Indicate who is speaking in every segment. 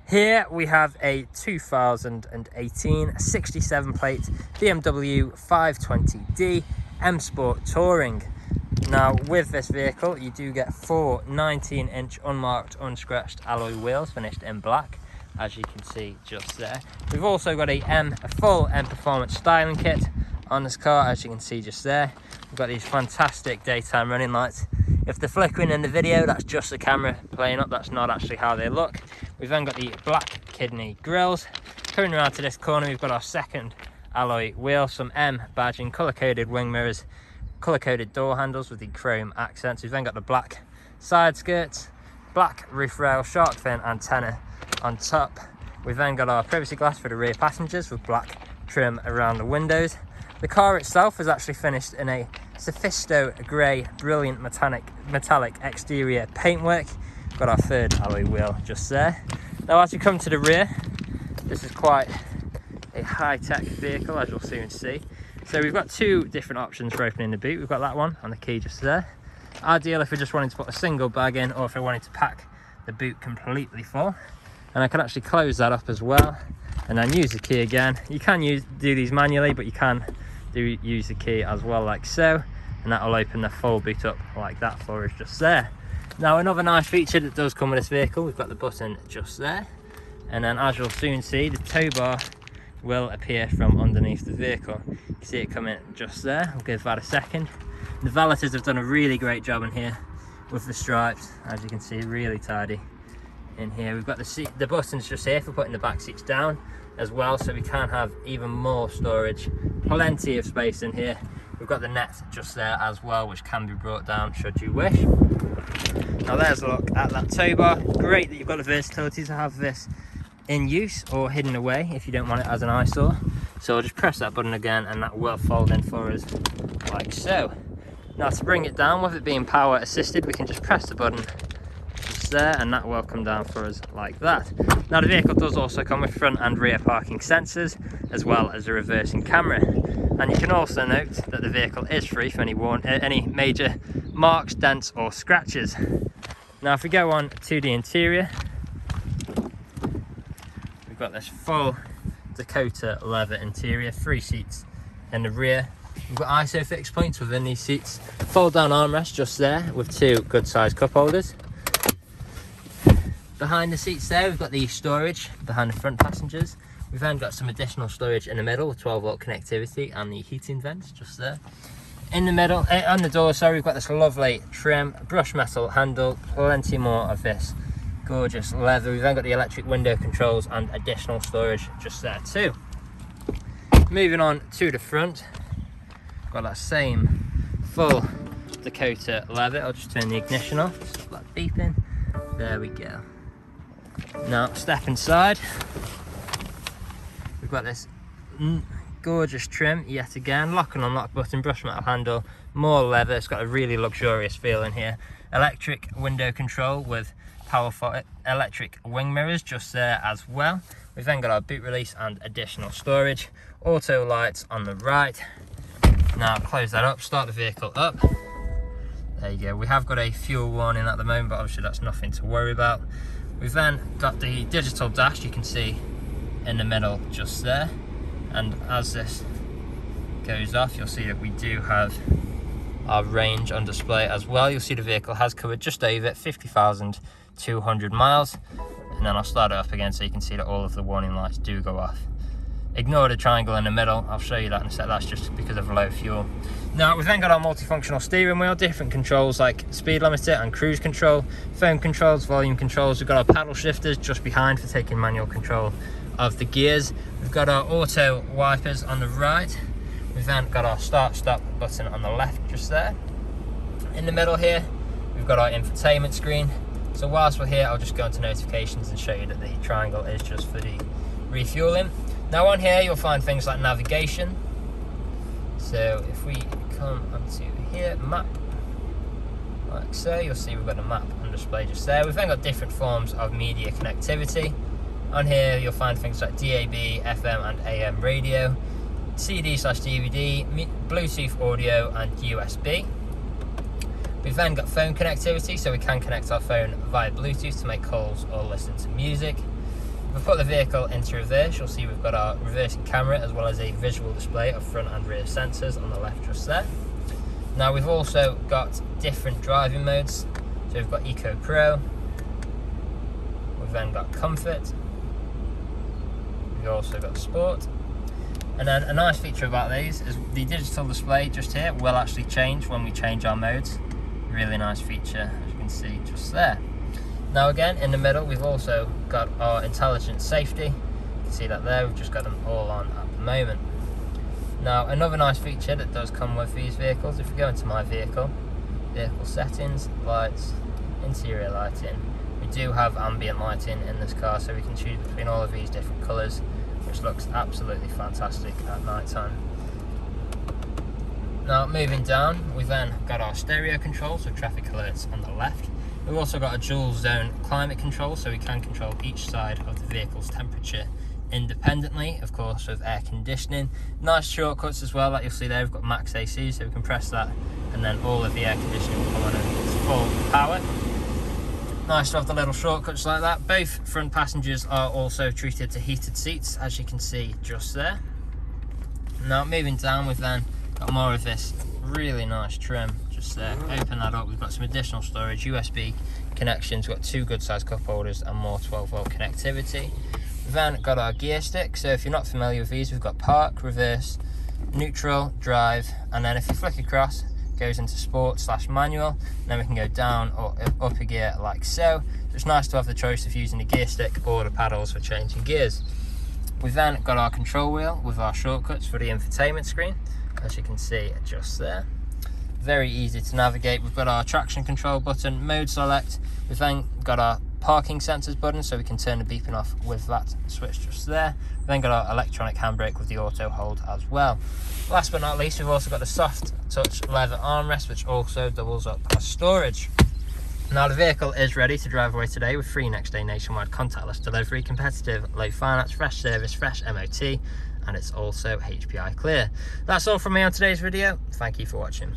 Speaker 1: Here we have a 2018 67 plate BMW 520d M Sport Touring. Now with this vehicle you do get 4 19-inch unmarked, unscratched alloy wheels finished in black, as you can see just there. We've also got a full M Performance styling kit on this car, as you can see just there. We've got these fantastic daytime running lights. If they're flickering in the video, that's just the camera playing up, that's not actually how they look. We've then got the black kidney grills. Coming around to this corner, we've got our second alloy wheel, some M badging, colour-coded wing mirrors, colour-coded door handles with the chrome accents. We've then got the black side skirts, black roof rail, shark fin antenna on top. We've then got our privacy glass for the rear passengers with black trim around the windows. The car itself is actually finished in a Sophisto grey, brilliant metallic exterior paintwork. Got our third alloy wheel just there. Now as we come to the rear, this is quite a high-tech vehicle, as you'll soon see. So we've got 2 different options for opening the boot. We've got that one and the key just there. Ideal if we're just wanting to put a single bag in, or if we're wanting to pack the boot completely full. And I can actually close that up as well and then use the key again. You can do these manually, but you can use the key as well, like so, and that will open the full boot up like that for us just there. Now another nice feature that does come with this vehicle, we've got the button just there, and then as you'll soon see, the tow bar will appear from underneath the vehicle. You see it coming just there. I'll give that a second. The valeters have done a really great job in here with the stripes, as you can see, really tidy in here. We've got the buttons just here for putting the back seats down as well, so we can have even more storage, plenty of space in here. We've got the net just there as well, which can be brought down should you wish. Now there's a look at that tow bar. Great that you've got the versatility to have this in use or hidden away if you don't want it as an eyesore. So I'll just press that button again and that will fold in for us like so. Now to bring it down, with it being power assisted, we can just press the button just there and that will come down for us like that. Now the vehicle does also come with front and rear parking sensors, as well as a reversing camera. And you can also note that the vehicle is free from any major marks, dents or scratches. Now if we go on to the interior, we've got this full Dakota leather interior, 3 seats in the rear. We've got ISO fixed points within these seats, fold down armrest just there with 2 good sized cup holders. Behind the seats there, we've got the storage behind the front passengers. We've then got some additional storage in the middle with 12-volt connectivity and the heating vents just there. In the middle, on the door, sorry, we've got this lovely trim, brushed metal handle, plenty more of this gorgeous leather. We've then got the electric window controls and additional storage just there too. Moving on to the front, got that same full Dakota leather. I'll just turn the ignition off, stop that beeping. There we go. Now step inside. We've got this gorgeous trim yet again, lock and unlock button, brush metal handle, more leather. It's got a really luxurious feel in here. Electric window control with powerful electric wing mirrors just there as well. We've then got our boot release and additional storage. Auto lights on the right. Now close that up, start the vehicle up. There you go. We have got a fuel warning at the moment, but obviously that's nothing to worry about. We've then got the digital dash, you can see in the middle just there, and as this goes off you'll see that we do have our range on display as well. You'll see the vehicle has covered just over 50,200 miles, and then I'll start it up again so you can see that all of the warning lights do go off. Ignore the triangle in the middle, I'll show you that in a sec, that's just because of low fuel. Now we've then got our multifunctional steering wheel, different controls like speed limiter and cruise control, phone controls, volume controls. We've got our paddle shifters just behind for taking manual control of the gears. We've got our auto wipers on the right. We've then got our start stop button on the left just there. In the middle here we've got our infotainment screen. So whilst we're here I'll just go into notifications and show you that the triangle is just for the refueling. Now on here you'll find things like navigation. So if we come up to here, map, like so, you'll see we've got a map on display just there. We've then got different forms of media connectivity. On here you'll find things like DAB, FM and AM radio, CD/DVD, Bluetooth audio and USB. We've then got phone connectivity, so we can connect our phone via Bluetooth to make calls or listen to music. We've put the vehicle into reverse. You'll see we've got our reversing camera as well as a visual display of front and rear sensors on the left just there. Now we've also got different driving modes. So we've got Eco Pro, we've then got Comfort, we've also got Sport. And then a nice feature about these is the digital display just here will actually change when we change our modes. Really nice feature, as you can see just there. Now again, in the middle, we've also got our intelligent safety. You can see that there, we've just got them all on at the moment. Now, another nice feature that does come with these vehicles, if we go into my vehicle settings, lights, interior lighting, we do have ambient lighting in this car, so we can choose between all of these different colours, which looks absolutely fantastic at night time. Now, moving down, we've then got our stereo control, so traffic alerts on the left. We've also got a dual zone climate control, so we can control each side of the vehicle's temperature independently, of course, with air conditioning. Nice shortcuts as well, that you'll see there. We've got max AC, so we can press that and then all of the air conditioning will come on in its full power. Nice to have the little shortcuts like that. Both front passengers are also treated to heated seats, as you can see just there. Now moving down, we've then got more of this really nice trim just there. Open that up, we've got some additional storage, USB connections, we've got 2 good sized cup holders and more 12-volt connectivity. We've then got our gear stick, so if you're not familiar with these, we've got park, reverse, neutral, drive, and then if you flick across, it goes into sport / manual, and then we can go down or up a gear like so. So it's nice to have the choice of using the gear stick or the paddles for changing gears. We've then got our control wheel with our shortcuts for the infotainment screen, as you can see just there. Very easy to navigate. We've got our traction control button, mode select. We've then got our parking sensors button, so we can turn the beeping off with that switch just there. We've then got our electronic handbrake with the auto hold as well. Last but not least, we've also got the soft touch leather armrest, which also doubles up as storage. Now the vehicle is ready to drive away today with free next day nationwide contactless delivery, competitive low finance, fresh service, fresh MOT, and it's also HPI clear. That's all from me on today's video. Thank you for watching.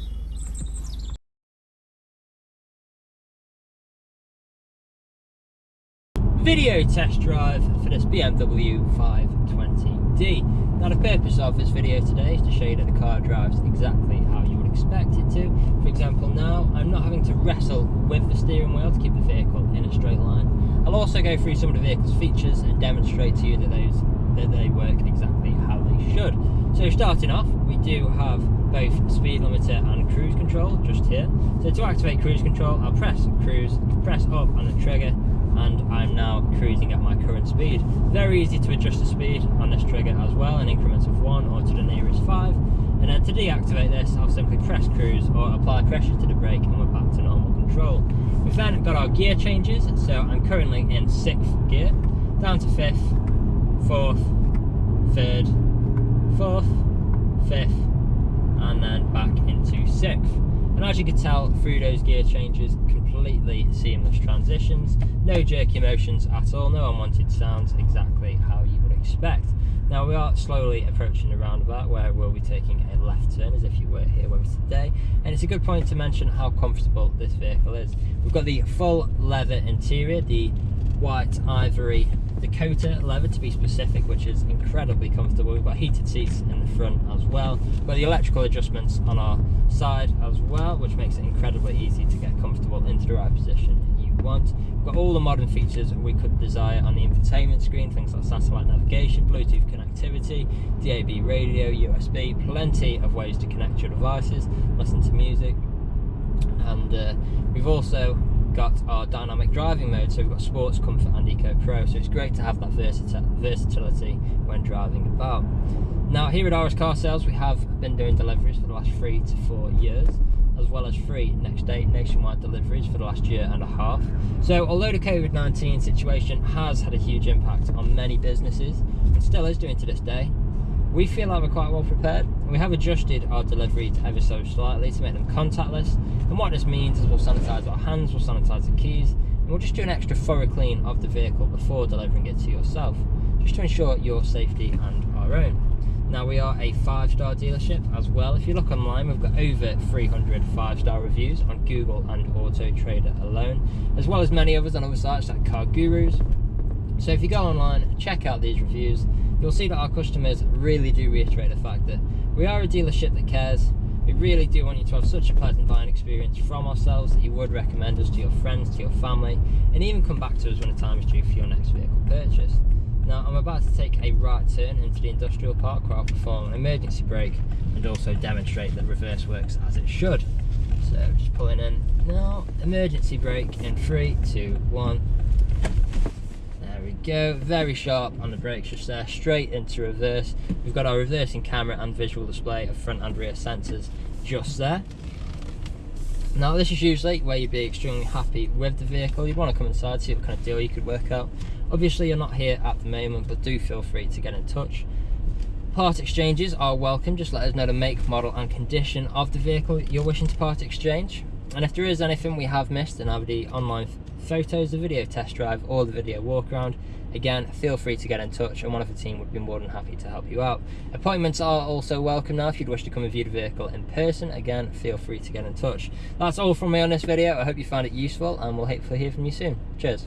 Speaker 1: Video test drive for this BMW 520D. Now the purpose of this video today is to show you that the car drives exactly how you would expect it to. For example, now I'm not having to wrestle with the steering wheel to keep the vehicle in a straight line. I'll also go through some of the vehicle's features and demonstrate to you that they work exactly how they should. So starting off, we do have both speed limiter and cruise control just here. So to activate cruise control, I'll press cruise, press up on the trigger, and I'm now cruising at my current speed. Very easy to adjust the speed on this trigger as well in increments of 1 or to the nearest 5. And then to deactivate this, I'll simply press cruise or apply pressure to the brake and we're back to normal control. We've then got our gear changes, so I'm currently in 6th gear, down to 5th, 4th, 3rd, 4th, 5th, and then back into 6th. And as you can tell through those gear changes, completely seamless transitions, no jerky motions at all, no unwanted sounds, exactly how you would expect. Now we are slowly approaching the roundabout where we'll be taking a left turn as if you were here with us today, and it's a good point to mention how comfortable this vehicle is. We've got the full leather interior, the white ivory Dakota leather to be specific, which is incredibly comfortable. We've got heated seats in the front as well. We've got the electrical adjustments on our side as well, which makes it incredibly easy to get comfortable into the right position you want. We've got all the modern features we could desire on the infotainment screen, things like satellite navigation, Bluetooth connectivity, DAB radio, USB, plenty of ways to connect your devices, listen to music, and we've also got our dynamic driving mode, so we've got sports, comfort and eco pro, so it's great to have that versatility when driving about. Now here at RS Car Sales, we have been doing deliveries for the last 3 to 4 years, as well as free next day nationwide deliveries for the last 1.5 years. So although the COVID-19 situation has had a huge impact on many businesses, and still is doing to this day, we feel like we're quite well prepared. We have adjusted our deliveries ever so slightly to make them contactless, and what this means is we'll sanitize our hands, we'll sanitize the keys, and we'll just do an extra thorough clean of the vehicle before delivering it to yourself, just to ensure your safety and our own. Now we are a 5-star dealership as well. If you look online, we've got over 300 5-star reviews on Google and Autotrader alone, as well as many others on other sites like Car Gurus. So if you go online, check out these reviews, you'll see that our customers really do reiterate the fact that we are a dealership that cares. We really do want you to have such a pleasant buying experience from ourselves that you would recommend us to your friends, to your family, and even come back to us when the time is due for your next vehicle purchase. Now I'm about to take a right turn into the industrial park where I'll perform an emergency brake and also demonstrate that reverse works as it should. So just pulling in now, emergency brake in 3, 2, 1. There we go, very sharp on the brakes just there, straight into reverse. We've got our reversing camera and visual display of front and rear sensors just there. Now this is usually where you'd be extremely happy with the vehicle. You'd want to come inside, see what kind of deal you could work out. Obviously you're not here at the moment, but do feel free to get in touch. Part exchanges are welcome. Just let us know the make, model and condition of the vehicle you're wishing to part exchange. And if there is anything we have missed in either the online photos, the video test drive or the video walk around, again feel free to get in touch and one of the team would be more than happy to help you out. Appointments are also welcome now. If you'd wish to come and view the vehicle in person, again feel free to get in touch. That's all from me on this video. I hope you found it useful and we'll hopefully hear from you soon. Cheers.